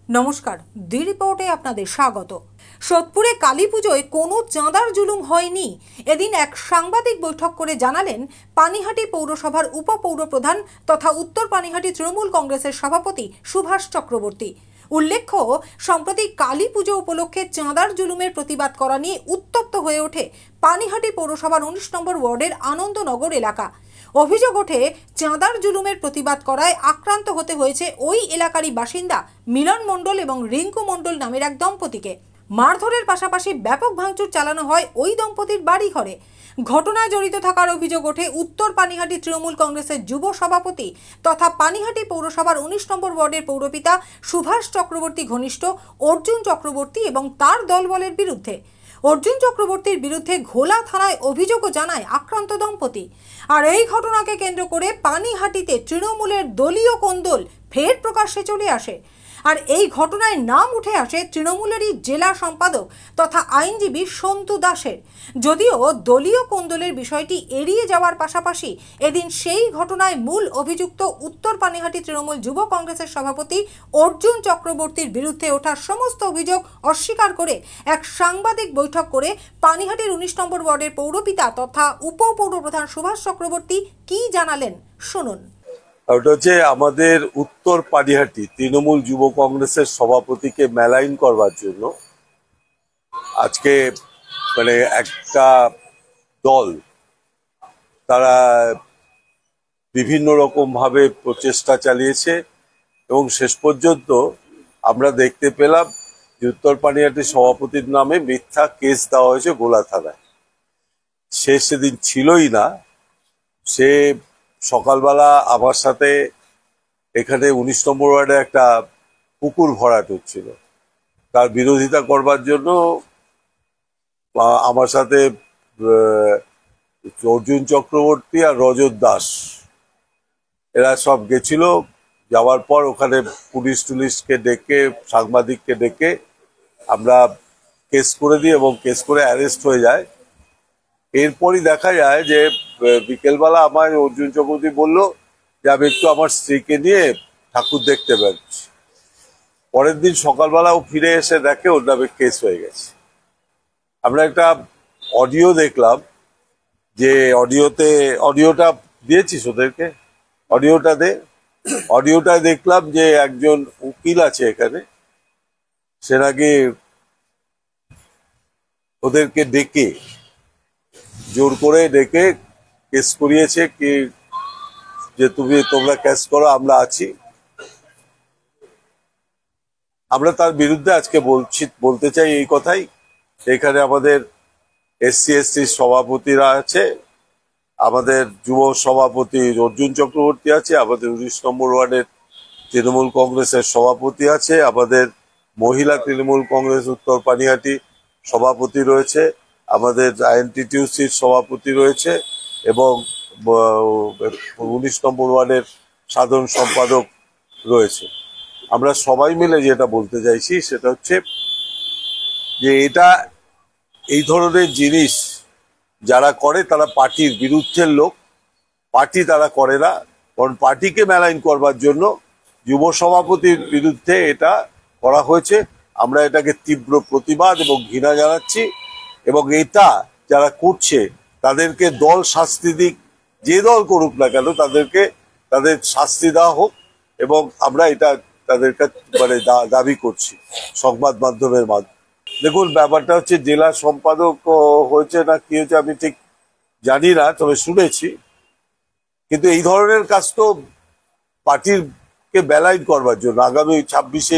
নমস্কার, দি রিপোর্টে আপনাদের স্বাগত। সোদপুরে কালী পুজোয় কোনো চাঁদার জুলুম হয়নি। এদিন এক সাংবাদিক বৈঠক করে জানালেন পানিহাটি পৌরসভার উপপৌরপ্রধান তথা উত্তর পানিহাটি তৃণমূল কংগ্রেসের সভাপতি সুভাষ চক্রবর্তী। উল্লেখ্য, সম্প্রতি কালী পুজো উপলক্ষে চাঁদার জুলুমের প্রতিবাদ করা নিয়ে উত্তপ্ত হয়ে ওঠে পানিহাটি পৌরসভার ১৯ নম্বর ওয়ার্ডের আনন্দনগর এলাকা। অভিযোগ ওঠে, চাঁদার জুলুমের প্রতিবাদ করায় আক্রান্ত হতে হয়েছে ওই এলাকারই বাসিন্দা মিলন মণ্ডল এবং রিঙ্কু মণ্ডল নামের এক দম্পতিকে। মারধরের পাশাপাশি ব্যাপক ভাঙচুর চালানো হয় ওই দম্পতির বাড়ি ঘরে। ঘটনায় জড়িত থাকার অভিযোগ ওঠে উত্তর পানিহাটি তৃণমূল কংগ্রেসের যুব সভাপতি তথা পানিহাটি পৌরসভার ১৯ নম্বর ওয়ার্ডের পৌরপিতা সুভাষ চক্রবর্তী ঘনিষ্ঠ অর্জুন চক্রবর্তী এবং তার দলবলের বিরুদ্ধে। অর্জুন চক্রবর্তীর বিরুদ্ধে ঘোলা থানায় অভিযোগও জানায় আক্রান্ত দম্পতি। আর এই ঘটনাকে কেন্দ্র করে পানিহাটিতে তৃণমূলের দলীয় কোন্দল ফের প্রকাশ্যে চলে আসে। আর এই ঘটনায় নাম উঠে আসে তৃণমূলেরই জেলা সম্পাদক তথা আইনজীবী সন্তু দাসের। যদিও দলীয় কোন্দলের বিষয়টি এড়িয়ে যাওয়ার পাশাপাশি এদিন সেই ঘটনায় মূল অভিযুক্ত উত্তর পানিহাটি তৃণমূল যুব কংগ্রেসের সভাপতি অর্জুন চক্রবর্তীর বিরুদ্ধে ওঠা সমস্ত অভিযোগ অস্বীকার করে এক সাংবাদিক বৈঠক করে পানিহাটির ১৯ নম্বর ওয়ার্ডের পৌরপিতা তথা উপপৌরপ্রধান সুভাষ চক্রবর্তী কি জানালেন শুনুন। ওটা হচ্ছে আমাদের উত্তর পানিহাটি তৃণমূল যুব কংগ্রেসের সভাপতিকে মেলাইন করবার জন্য আজকে একটা দল তারা বিভিন্ন রকম ভাবে প্রচেষ্টা চালিয়েছে এবং শেষ পর্যন্ত আমরা দেখতে পেলাম যে উত্তর পানিহাটির সভাপতির নামে মিথ্যা কেস দেওয়া হয়েছে গোলা থানায়। সে সেদিন ছিলই না। সে সকালবেলা আমার সাথে এখানে ১৯ নম্বর ওয়ার্ডে একটা পুকুর ভরাট হচ্ছিল, তার বিরোধিতা করবার জন্য আমার সাথে অর্জুন চক্রবর্তী আর রজত দাস এরা সব গেছিল। যাওয়ার পর ওখানে পুলিশকে ডেকে সাংবাদিককে ডেকে আমরা কেস করে দিই এবং কেস করে অ্যারেস্ট হয়ে যায়। এরপরই দেখা যায় যে বিকেলবেলা আমার অর্জুন চক্রবর্তী বললো যে আমি একটু আমার স্ত্রীকে নিয়ে ঠাকুর দেখতে পাচ্ছি। পরের দিন সকালবেলা ও ফিরে এসে দেখে ওর নামে কেস হয়ে গেছে। আমরা একটা অডিও দেখলাম, যে অডিওটা দিয়েছিস ওদেরকে, অডিওটায় দেখলাম যে একজন উকিল আছে এখানে, সে নাকি ওদেরকে ডেকে জোর করে ডেকে কেস করিয়েছে কি যে তোমরা কেস করো, আমরা আছি। আমরা তার বিরুদ্ধে আজকে বলতে চাই এই কথাই। এখানে আমাদের SC/ST সভাপতিরা আছে, আমাদের যুব সভাপতি অর্জুন চক্রবর্তী আছে, আমাদের ১৯ নম্বর ওয়ার্ডের তৃণমূল কংগ্রেসের সভাপতি আছে, আমাদের মহিলা তৃণমূল কংগ্রেস উত্তর পানিহাটি সভাপতি রয়েছে, আমাদের INTTUCর সভাপতি রয়েছে এবং ১৯ নম্বর ওয়ার্ডের সাধারণ সম্পাদক রয়েছে। আমরা সবাই মিলে যেটা বলতে চাইছি সেটা হচ্ছে যে এই ধরনের জিনিস যারা করে তারা পার্টির বিরুদ্ধের লোক। পার্টি তারা করে না, কারণ পার্টিকে মেলাইন করবার জন্য যুব সভাপতির বিরুদ্ধে এটা করা হয়েছে। আমরা এটাকে তীব্র প্রতিবাদ এবং ঘৃণা জানাচ্ছি এবং এটা যারা করছে তাদেরকে দল শাস্তি দিক, যে দল করুক না কেন তাদের শাস্তি দেওয়া হোক এবং আমরা এটা তাদের কাছে দাবি করছি সংবাদ মাধ্যমের মাধ্যমে। দেখুন, ব্যাপারটা হচ্ছে জেলা সম্পাদক হয়েছে না কি হয়েছে আমি ঠিক জানি না, তবে শুনেছি। কিন্তু এই ধরনের কাজ তো পার্টিকে মেলাইন করবার জন্য। আগামী ২৬শে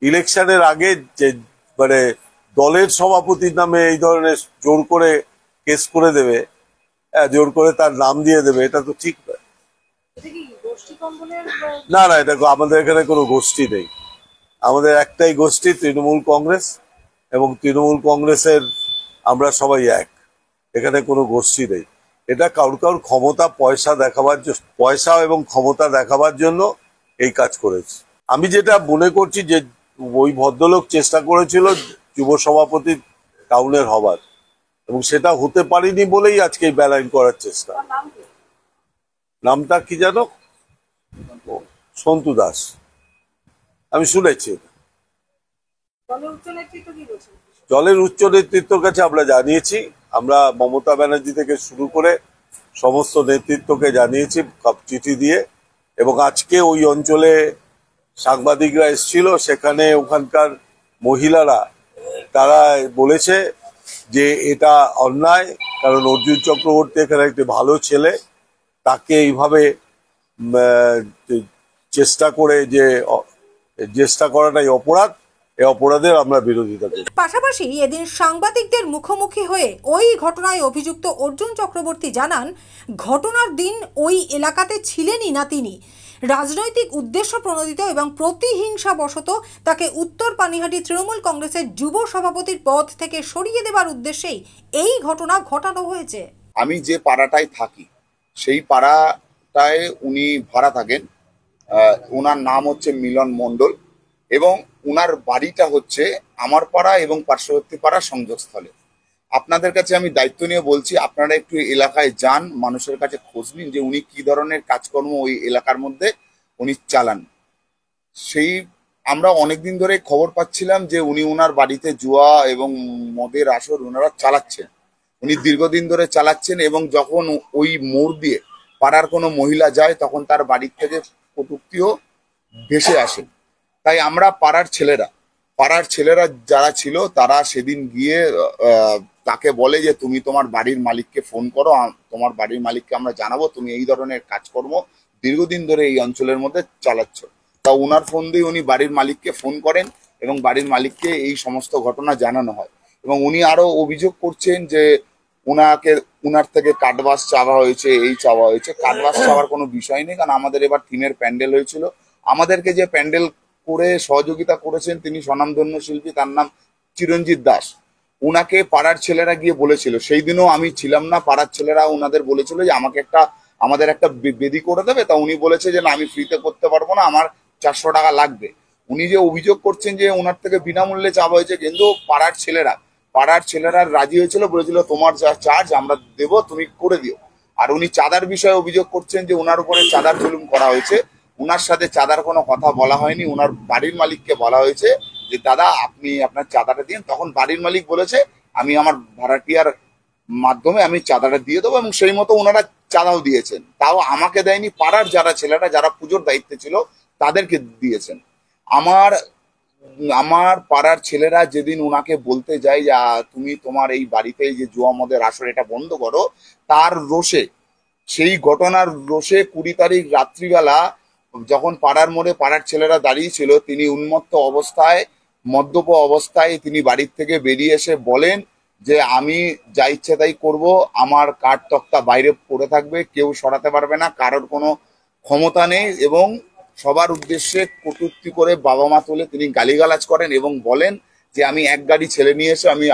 ইলেকশনের আগে যে দলের সভাপতির নামে এই ধরনের জোর করে কেস করে দেবে, জোর করে তার নাম দিয়ে দেবে, এটা তো ঠিক নয়। না, এটা আমাদের এখানে কোনো গোষ্ঠী নেই। আমাদের একটাই গোষ্ঠী তৃণমূল কংগ্রেস, এবং তৃণমূল কংগ্রেসের আমরা সবাই এক। এখানে কোনো গোষ্ঠী নেই। এটা কারুর ক্ষমতা পয়সা এবং ক্ষমতা দেখাবার জন্য এই কাজ করেছে। আমি যেটা মনে করছি যে ওই ভদ্রলোক চেষ্টা করেছিল যুব সভাপতি টাউনের হবার, এবং সেটা হতে পারেনি বলেই আজকে মেলাইন করার চেষ্টা। নামটা কি জানো? সন্তু দাস। আমি শুনেছি। জলের উচ্চ নেতৃত্বের কাছে আমরা জানিয়েছি, আমরা মমতা ব্যানার্জি থেকে শুরু করে সমস্ত নেতৃত্বকে জানিয়েছি চিঠি দিয়ে, এবং আজকে ওই অঞ্চলে সাংবাদিকরা এসেছিল, সেখানে ওখানকার মহিলারা তারা বলেছে যে এটা অন্যায়, কারণ অর্জুন চক্রবর্তী এখানে একটি ভালো ছেলে, তাকে এইভাবে চেষ্টা করাটাই অপরাধ। এই অপরাধের আমরা বিরোধিতা করি। পাশাপাশি এদিন সাংবাদিকদের মুখোমুখি হয়ে ওই ঘটনায় অভিযুক্ত অর্জুন চক্রবর্তী জানান, ঘটনার দিন ওই এলাকাতে ছিলেনই না তিনি। রাজনৈতিক উদ্দেশ্য প্রণোদিত এবং প্রতিহিংসাবশত তাকে উত্তর পানিহাটি তৃণমূল কংগ্রেসের যুব সভাপতির পদ থেকে সরিয়ে দেবার উদ্দেশ্যেই এই ঘটনা ঘটানো হয়েছে। আমি যে পাড়াটায় থাকি সেই পাড়াটায় উনি ভাড়া থাকেন। ওনার নাম হচ্ছে মিলন মণ্ডল এবং উনার বাড়িটা হচ্ছে আমার পাড়া এবং পার্শ্ববর্তী পাড়া সংযোগস্থলে। আপনাদের কাছে আমি দায়িত্ব নিয়ে বলছি, আপনারা একটু এলাকায় যান, মানুষের কাছে খোঁজ নিন যে উনি কি ধরনের কাজকর্ম ওই এলাকার মধ্যে উনি চালান। সেই আমরা অনেকদিন ধরে খবর পাচ্ছিলাম যে উনি ওনার বাড়িতে জুয়া এবং মদের আসর ওনারা চালাচ্ছেন, উনি দীর্ঘদিন ধরে চালাচ্ছেন, এবং যখন ওই মোড় দিয়ে পাড়ার কোনো মহিলা যায় তখন তার বাড়ির থেকে কটূক্তিও ভেসে আসে। তাই আমরা পাড়ার ছেলেরা যারা ছিল তারা সেদিন গিয়ে তাকে বলে যে তুমি তোমার বাড়ির মালিককে ফোন করো, তোমার বাড়ির মালিককে আমরা জানাবো তুমি এই ধরনের কাজকর্ম দীর্ঘদিন ধরে এই অঞ্চলের মধ্যে চালাচ্ছ। তা উনার ফোন দিয়ে উনি বাড়ির মালিককে ফোন করেন এবং বাড়ির মালিককে এই সমস্ত ঘটনা জানানো হয়, এবং উনি আরো অভিযোগ করছেন যে উনার থেকে কাটবাস চাওয়া হয়েছে, এই চাওয়া হয়েছে। কাটবাস চাওয়ার কোনো বিষয় নেই, কারণ আমাদের এবার থিমের প্যান্ডেল হয়েছিল, আমাদেরকে যে প্যান্ডেল করে সহযোগিতা করেছেন তিনি স্বনামধন্য শিল্পী, তার নাম চিরঞ্জিত দাস। উনাকে পাড়ার ছেলেরা গিয়ে বলেছিল, সেই দিনও আমি ছিলাম না, পাড়ার ছেলেরা উনাদের বলেছিল যে আমাদের একটা বেদি করে দেবে। তা উনি বলেছে যে না, আমি ফ্রিতে করতে পারবো না, আমার 400 টাকা লাগবে। উনি যে অভিযোগ করছেন যে ওনার থেকে বিনামূল্যে চাওয়া হয়েছে, কিন্তু পাড়ার ছেলেরা রাজি হয়েছিল, বলেছিল তোমার যা চার্জ আমরা দেবো, তুমি করে দিও। আর উনি চাঁদার বিষয়ে অভিযোগ করছেন যে ওনার উপরে চাঁদার জুলুম করা হয়েছে। উনার সাথে চাঁদার কোনো কথা বলা হয়নি, উনার বাড়ির মালিককে বলা হয়েছে যে দাদা আপনি আপনার চাঁদাটা দিন। তখন বাড়ির মালিক বলেছে আমি আমার ভাড়াটিয়ার মাধ্যমে আমি চাঁদাটা দিয়ে দেবো, এবং সেই মতো ওনারা চাঁদাও দিয়েছেন। তাও আমাকে দেয়নি, পাড়ার ছেলেরা যারা পুজোর দায়িত্বে ছিল তাদেরকে দিয়েছেন। আমার পাড়ার ছেলেরা যেদিন ওনাকে বলতে যায় যে তুমি তোমার এই বাড়িতে যে জুয়া মদের আসর এটা বন্ধ করো, তার রোষে, সেই ঘটনার রোষে 20 তারিখ রাত্রিবেলা যখন পাড়ার মোড়ে পাড়ার ছেলেরা দাঁড়িয়ে ছিল, তিনি উন্মত্ত অবস্থায়, মদ্যপ অবস্থায় তিনি বাড়ির থেকে বেরিয়ে এসে বলেন যে আমি যা ইচ্ছে তাই করব, আমার কাঠ তক্তা বাইরে পড়ে থাকবে, কেউ সরাতে পারবে না, কারোর কোনো ক্ষমতা নেই, এবং সবার উদ্দেশ্যে কটূক্তি করে বাবা মা তুলে তিনি গালিগালাজ করেন এবং বলেন যে আমি এক গাড়ি ছেলে নিয়ে এসে আমি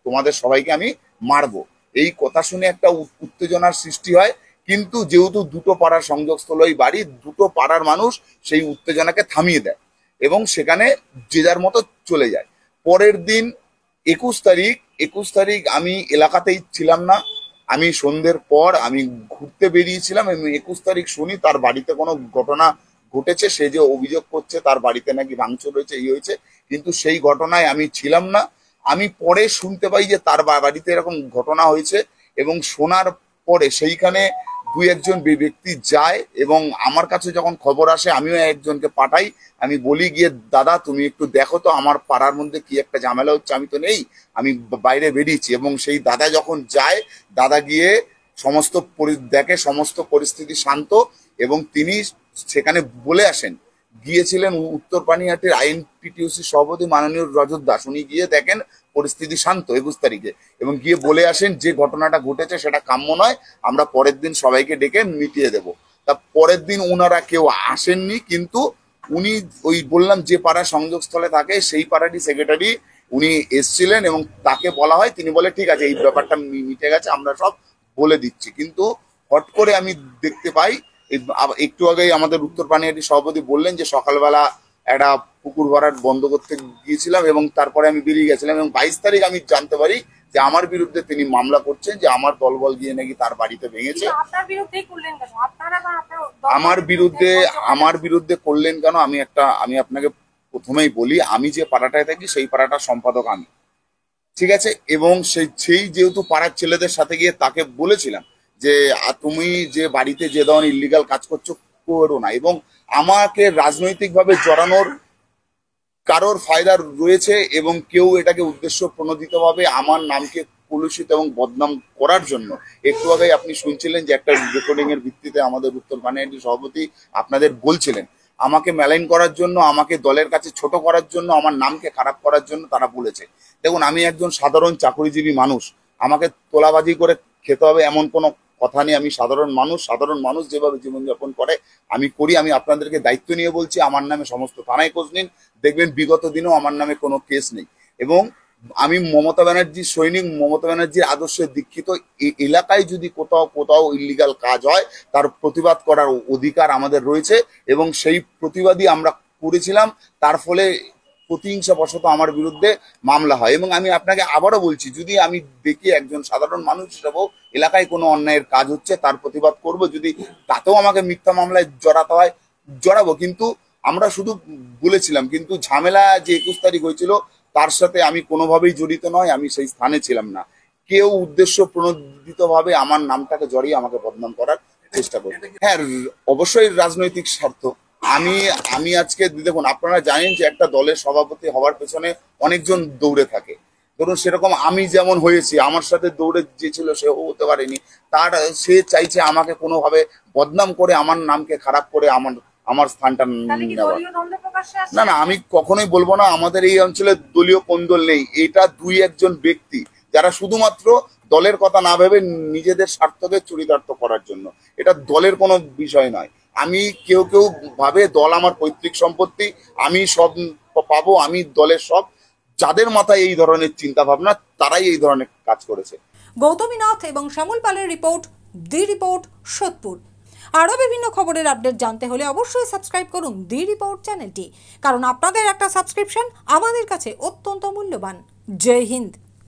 তোমাদের সবাইকে আমি মারবো। এই কথা শুনে একটা উত্তেজনার সৃষ্টি হয়, কিন্তু যেহেতু দুটো পাড়ার সংযোগস্থল ওই বাড়ি, দুটো পাড়ার মানুষ সেই উত্তেজনাকে থামিয়ে দেয় এবং সেখানে যে যার মতো চলে যায়। পরের দিন 21 তারিখ আমি এলাকাতেই ছিলাম না, আমি সন্ধ্যের পর আমি ঘুরতে বেরিয়েছিলাম এবং 21 তারিখ শুনি তার বাড়িতে কোনো ঘটনা ঘটেছে, সে যে অভিযোগ করছে তার বাড়িতে নাকি ভাঙচুর হয়েছে, এই হয়েছে, কিন্তু সেই ঘটনায় আমি ছিলাম না। আমি পরে শুনতে পাই যে তার বাড়িতে এরকম ঘটনা হয়েছে, এবং শোনার পরে সেইখানে 2-1 ব্যক্তি যায়, এবং আমার কাছে যখন খবর আসে আমিও একজনকে পাঠাই, আমি বলি গিয়ে দাদা তুমি একটু দেখো তো আমার পাড়ার মধ্যে কি একটা ঝামেলা হচ্ছে, আমি তো নেই, আমি বাইরে বেরিয়েছি। এবং সেই দাদা যখন যায়, দাদা গিয়ে দেখে সমস্ত পরিস্থিতি শান্ত, এবং তিনি সেখানে বলে আসেন, গিয়েছিলেন উত্তর পানিহাটির আইএনটিটিউসি সভাপতি মাননীয় রজত দাস, উনি গিয়ে দেখেন পরিস্থিতি শান্ত 21 তারিখে, এবং গিয়ে বলে আসেন যে ঘটনাটা ঘটেছে সেটা কাম্য নয়, আমরা পরের দিন সবাইকে ডেকে মিটিয়ে দেব। তা পরের দিন ওনারা কেউ আসেননি, কিন্তু উনি ওই বললাম যে পাড়া সংযোগস্থলে থাকে সেই পাড়ারই সেক্রেটারি উনি এসছিলেন, এবং তাকে বলা হয়, তিনি বলে ঠিক আছে এই ব্যাপারটা মিটে গেছে, আমরা সব বলে দিচ্ছি। কিন্তু হট করে আমি দেখতে পাই, একটু আগেই আমাদের উত্তর পানিহাটি সভাপতি বললেন যে সকালবেলা একটা পুকুর ভরাট বন্ধ করতে গিয়েছিলাম এবং তারপরে আমি বেরিয়ে গেছিলাম এবং 22 তারিখ আমি জানতে পারি যে আমার বিরুদ্ধে তিনি মামলা করছেন, যে আমার দলবল গিয়ে নাকি তার বাড়িতে ভেঙেছে। আমার বিরুদ্ধে করলেন কেন? আমি আপনাকে প্রথমেই বলি, আমি যে পাড়াটায় থাকি সেই পাড়াটার সম্পাদক আমি, ঠিক আছে? এবং সেই যেহেতু পাড়ার ছেলেদের সাথে গিয়ে তাকে বলেছিলাম যে তুমি যে বাড়িতে যে ধরনের ইল্লিগাল কাজ করছো করো না, এবং আমাকে রাজনৈতিকভাবে জড়ানোর কারোর ফায়দা রয়েছে এবং কেউ এটাকে উদ্দেশ্য প্রণোদিতভাবে আমার নামকে কলুষিত এবং বদনাম করার জন্য, একটু আগে আপনি শুনছিলেন যে একটা রেকর্ডিং এর ভিত্তিতে আমাদের উত্তর পানিহাটি সভাপতি আপনাদের বলছিলেন আমাকে মেলাইন করার জন্য, আমাকে দলের কাছে ছোট করার জন্য, আমার নামকে খারাপ করার জন্য তারা বলেছে। দেখুন, আমি একজন সাধারণ চাকরিজীবী মানুষ, আমাকে তোলাবাজি করে খেতে হবে এমন কোনো কথা নেই। আমি সাধারণ মানুষ যেভাবে জীবনযাপন করে আমি করি। আমি আপনাদেরকে দায়িত্ব নিয়ে বলছি, আমার নামে সমস্ত থানায় খোঁজ নিন, দেখবেন বিগত দিনেও আমার নামে কোনো কেস নেই। এবং আমি মমতা ব্যানার্জির সৈনিক, মমতা ব্যানার্জির আদর্শে দীক্ষিত। এই এলাকায় যদি কোথাও ইল্লিগাল কাজ হয় তার প্রতিবাদ করার অধিকার আমাদের রয়েছে এবং সেই প্রতিবাদই আমরা করেছিলাম। তার ফলে প্রতিহিংসাবশত আমার বিরুদ্ধে মামলা হয়। এবং আমি আপনাকে আবারও বলছি, যদি আমি দেখি একজন সাধারণ মানুষ হিসেবেও এলাকায় কোনো অন্যায়ের কাজ হচ্ছে তার প্রতিবাদ করব, যদি তাতেও আমাকে মিথ্যা মামলায় জড়াতে হয় জড়াবো। কিন্তু আমরা শুধু বলেছিলাম, কিন্তু ঝামেলা যে 21 তারিখ হয়েছিল তার সাথে আমি কোনোভাবেই জড়িত নয়, আমি সেই স্থানে ছিলাম না। কেউ উদ্দেশ্য প্রণোদিতভাবে আমার নামটাকে জড়িয়ে আমাকে বদনাম করার চেষ্টা করবে। হ্যাঁ, অবশ্যই রাজনৈতিক স্বার্থ। আমি আজকে দেখুন, আপনারা জানেন যে একটা দলের সভাপতি হওয়ার পেছনে অনেকজন দৌড়ে থাকে। ধরুন সেরকম আমি যেমন হয়েছি, আমার সাথে দৌড়ে যে ছিল সেও হতে পারেনি। সে চাইছে আমাকে কোনোভাবে বদনাম করে আমার নামকে খারাপ করে আমার স্থানটা নেওয়া। না, আমি কখনোই বলবো না আমাদের এই অঞ্চলে দলীয় কোন্দল নেই। এটা 2-1 ব্যক্তি যারা শুধুমাত্র দলের কথা না ভেবে নিজেদের স্বার্থকে চরিতার্থ করার জন্য, এটা দলের কোনো বিষয় নয়। আমি কেউ ভাবে দল আমার পৈতৃক সম্পত্তি, আমি সব পাবো, আমি দলের সব। যাদের মাথায় এই ধরনের চিন্তা ভাবনা তারাই এই ধরনের কাজ করেছে। গৌতমী নাথ এবং শ্যামল পালের রিপোর্ট, দি রিপোর্ট, সোদপুর। আরও বিভিন্ন খবরের আপডেট জানতে হলে অবশ্যই সাবস্ক্রাইব করুন দি রিপোর্ট চ্যানেলটি, কারণ আপনাদের একটা সাবস্ক্রিপশন আমাদের কাছে অত্যন্ত মূল্যবান। জয় হিন্দ।